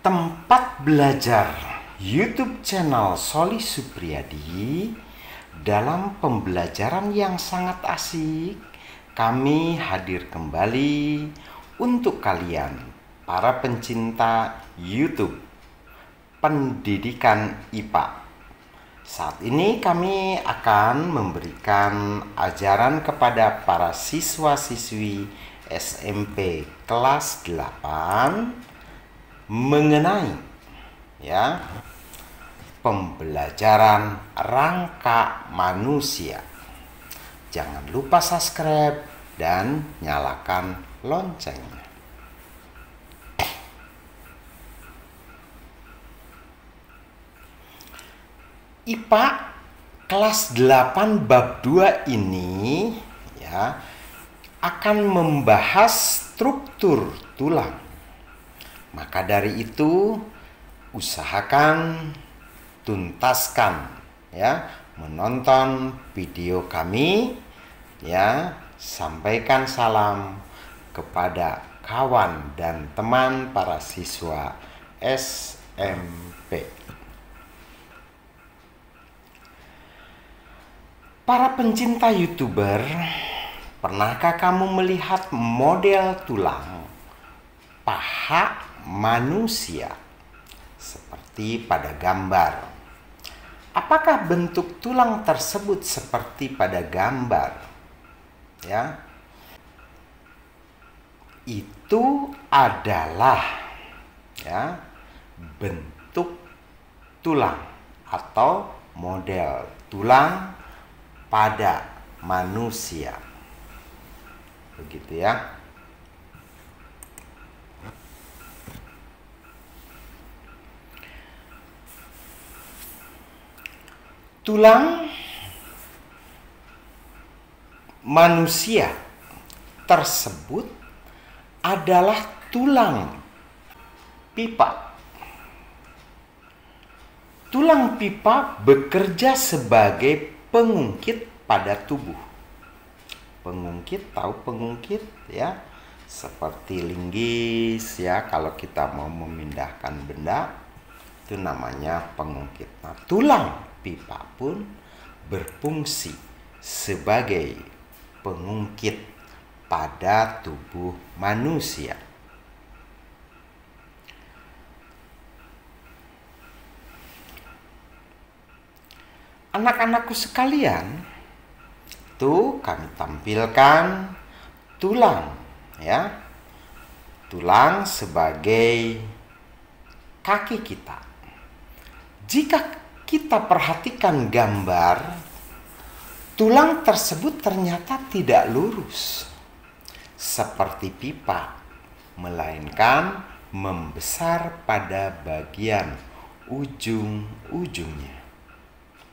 Tempat belajar YouTube channel Soli Supriyadi. Dalam pembelajaran yang sangat asik, kami hadir kembali untuk kalian, para pencinta YouTube pendidikan IPA. Saat ini kami akan memberikan ajaran kepada para siswa-siswi SMP kelas 8 mengenai pembelajaran rangka manusia. Jangan lupa subscribe dan nyalakan loncengnya. IPA kelas 8 bab 2 ini akan membahas struktur tulang. Maka dari itu, usahakan tuntaskan menonton video kami, sampaikan salam kepada kawan dan teman para siswa SMP. Para pencinta YouTuber, pernahkah kamu melihat model tulang paha manusia seperti pada gambar? Apakah bentuk tulang tersebut seperti pada gambar? Itu adalah bentuk tulang atau model tulang pada manusia. Begitu ya. Tulang manusia tersebut adalah tulang pipa. Tulang pipa bekerja sebagai pengungkit pada tubuh. Pengungkit, tahu pengungkit ya? Seperti linggis kalau kita mau memindahkan benda, itu namanya pengungkit. Nah, tulang pipa pun berfungsi sebagai pengungkit pada tubuh manusia. Anak-anakku sekalian, tuh kami tampilkan tulang tulang sebagai kaki kita. Jika kita perhatikan gambar, tulang tersebut ternyata tidak lurus seperti pipa, melainkan membesar pada bagian ujung-ujungnya.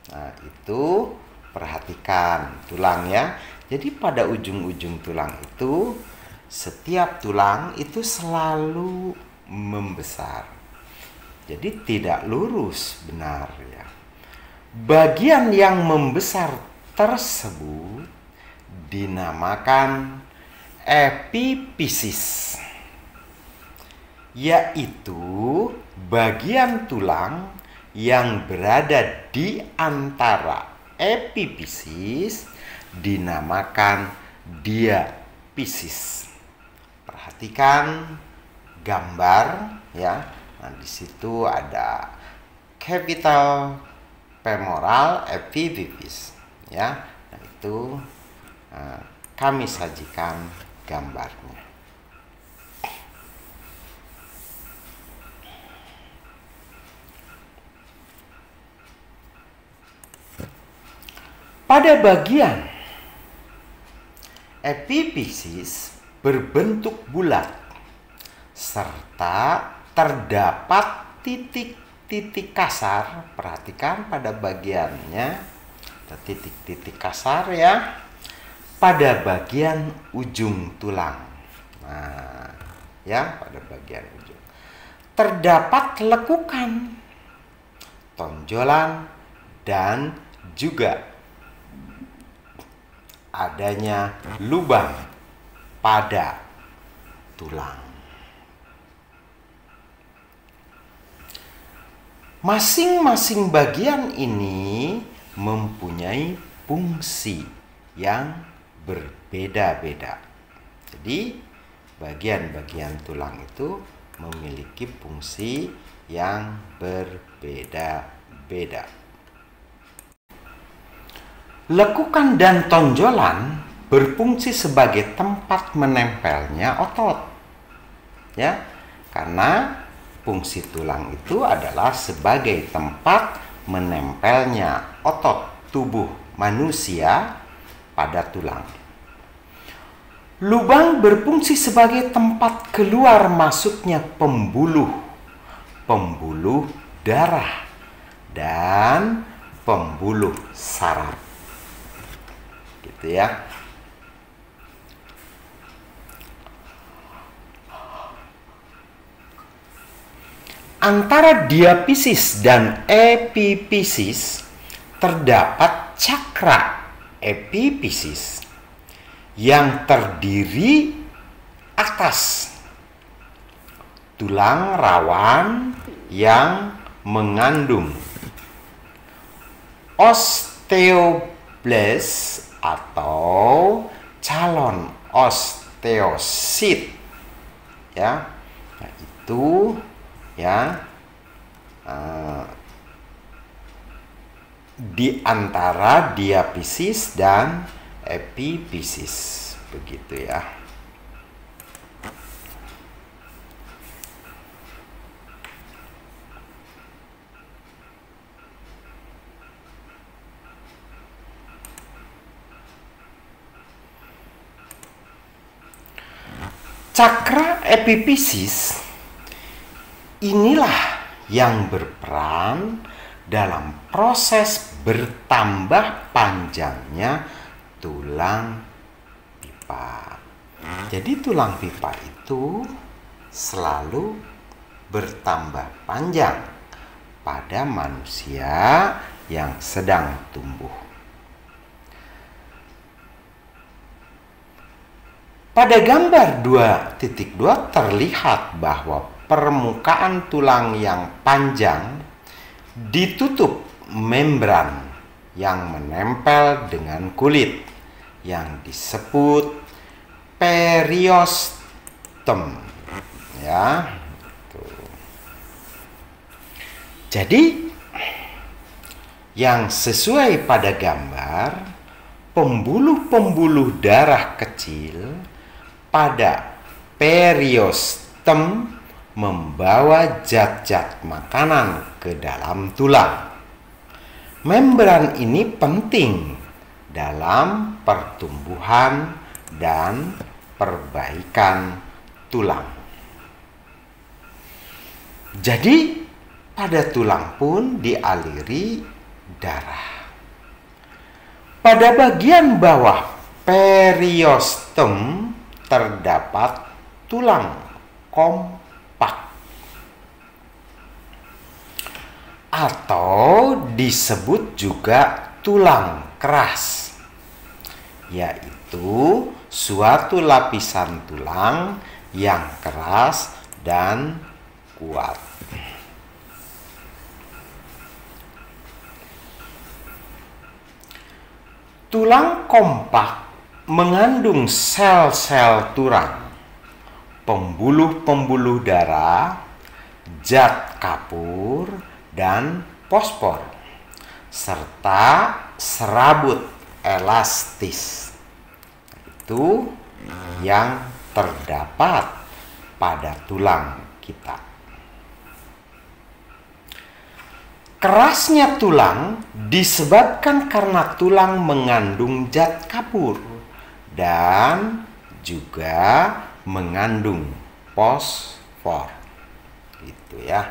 Nah, itu perhatikan tulang ya. Jadi pada ujung-ujung tulang itu, setiap tulang itu selalu membesar. Jadi tidak lurus benar ya. Bagian yang membesar tersebut dinamakan epifisis, yaitu bagian tulang yang berada di antara epifisis dinamakan diafisis. Perhatikan gambar ya. Nah, di situ ada capital femoral epiphysis ya. Nah, itu kami sajikan gambarnya. Pada bagian epiphysis berbentuk bulat serta terdapat titik-titik kasar. Perhatikan pada bagiannya ada titik-titik kasar ya pada bagian ujung tulang. Nah, pada bagian ujung terdapat lekukan, tonjolan, dan juga adanya lubang pada tulang. Masing-masing bagian ini mempunyai fungsi yang berbeda-beda. Jadi, bagian-bagian tulang itu memiliki fungsi yang berbeda-beda. Lekukan dan tonjolan berfungsi sebagai tempat menempelnya otot. Ya, karena fungsi tulang itu adalah sebagai tempat menempelnya otot tubuh manusia pada tulang. Lubang berfungsi sebagai tempat keluar masuknya pembuluh darah dan pembuluh saraf. Gitu ya. Antara diafisis dan epifisis terdapat cakra epifisis yang terdiri atas tulang rawan yang mengandung osteoblast atau calon osteosit, ya, itu ya di antara diafisis dan epifisis, begitu ya. Cakra epifisis inilah yang berperan dalam proses bertambah panjangnya tulang pipa. Jadi tulang pipa itu selalu bertambah panjang pada manusia yang sedang tumbuh. Pada gambar 2.2 terlihat bahwa permukaan tulang yang panjang ditutup membran yang menempel dengan kulit yang disebut periostem, ya. Jadi yang sesuai pada gambar, pembuluh-pembuluh darah kecil pada periostem membawa zat-zat makanan ke dalam tulang. Membran ini penting dalam pertumbuhan dan perbaikan tulang. Jadi, pada tulang pun dialiri darah. Pada bagian bawah periostem terdapat tulang kompak atau disebut juga tulang keras, yaitu suatu lapisan tulang yang keras dan kuat. Tulang kompak mengandung sel-sel tulang, pembuluh-pembuluh darah, zat kapur, dan fosfor, serta serabut elastis. Itu yang terdapat pada tulang kita. Kerasnya tulang disebabkan karena tulang mengandung zat kapur dan juga mengandung fosfor. Gitu ya.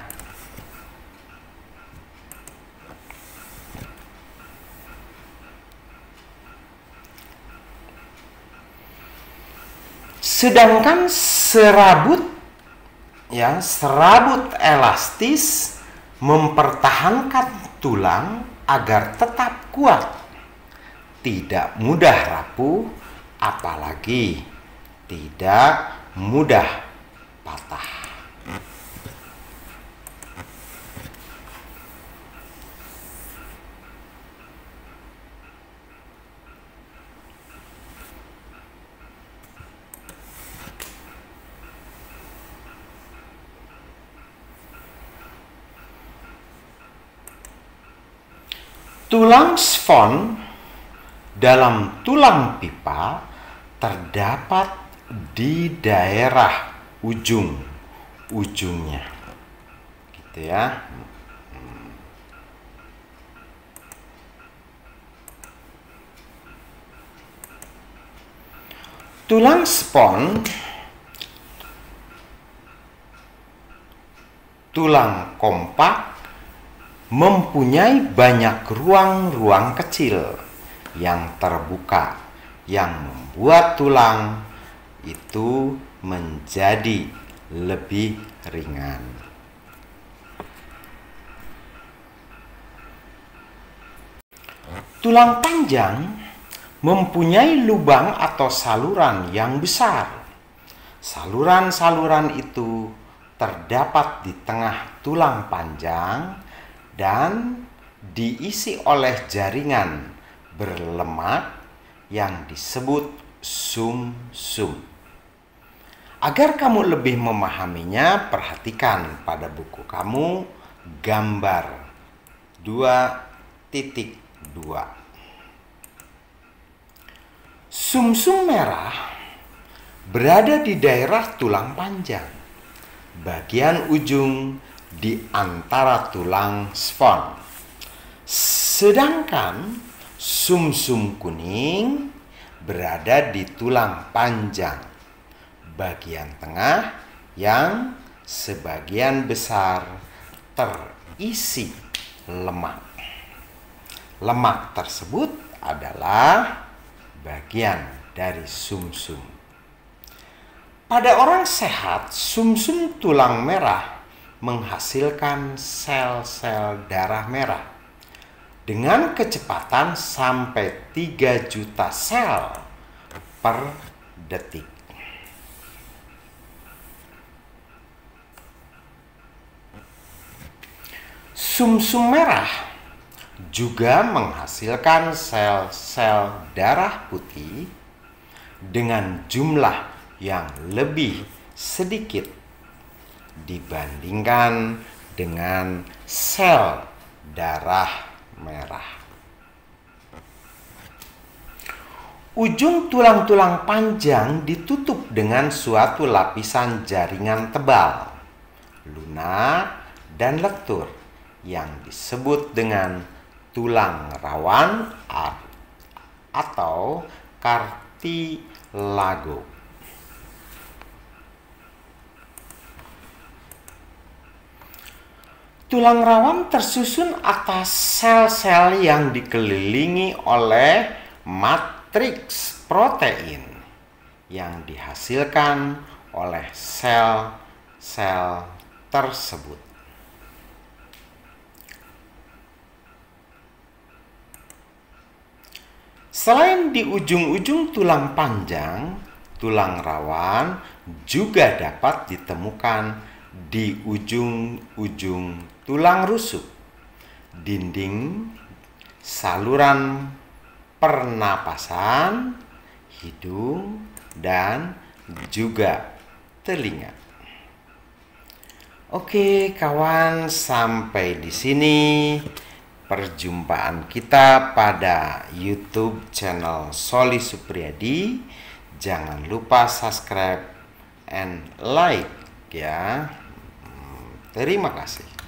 Sedangkan serabut elastis mempertahankan tulang agar tetap kuat, tidak mudah rapuh, apalagi tidak mudah patah. Tulang sfon dalam tulang pipa terdapat di daerah ujungnya, gitu ya. Tulang spon, tulang kompak, mempunyai banyak ruang-ruang kecil yang terbuka yang membuat tulang itu menjadi lebih ringan. Tulang panjang mempunyai lubang atau saluran yang besar. Saluran-saluran itu terdapat di tengah tulang panjang dan diisi oleh jaringan berlemak yang disebut sum-sum. Agar kamu lebih memahaminya, perhatikan pada buku kamu gambar 2.2. Sum-sum merah berada di daerah tulang panjang, bagian ujung di antara tulang sfon. Sedangkan sum-sum kuning berada di tulang panjang, bagian tengah yang sebagian besar terisi lemak. Lemak tersebut adalah bagian dari sum-sum. Pada orang sehat, sum-sum tulang merah menghasilkan sel-sel darah merah dengan kecepatan sampai 3 juta sel per detik. Sum-sum merah juga menghasilkan sel-sel darah putih dengan jumlah yang lebih sedikit dibandingkan dengan sel darah merah. Ujung tulang-tulang panjang ditutup dengan suatu lapisan jaringan tebal, lunak dan lentur yang disebut dengan tulang rawan atau kartilago. Tulang rawan tersusun atas sel-sel yang dikelilingi oleh matriks protein yang dihasilkan oleh sel-sel tersebut. Selain di ujung-ujung tulang panjang, tulang rawan juga dapat ditemukan di ujung-ujung tulang rusuk, dinding, saluran pernapasan, hidung, dan juga telinga. Oke, kawan, sampai di sini perjumpaan kita pada YouTube channel Soli Supriyadi. Jangan lupa subscribe and like ya. Terima kasih.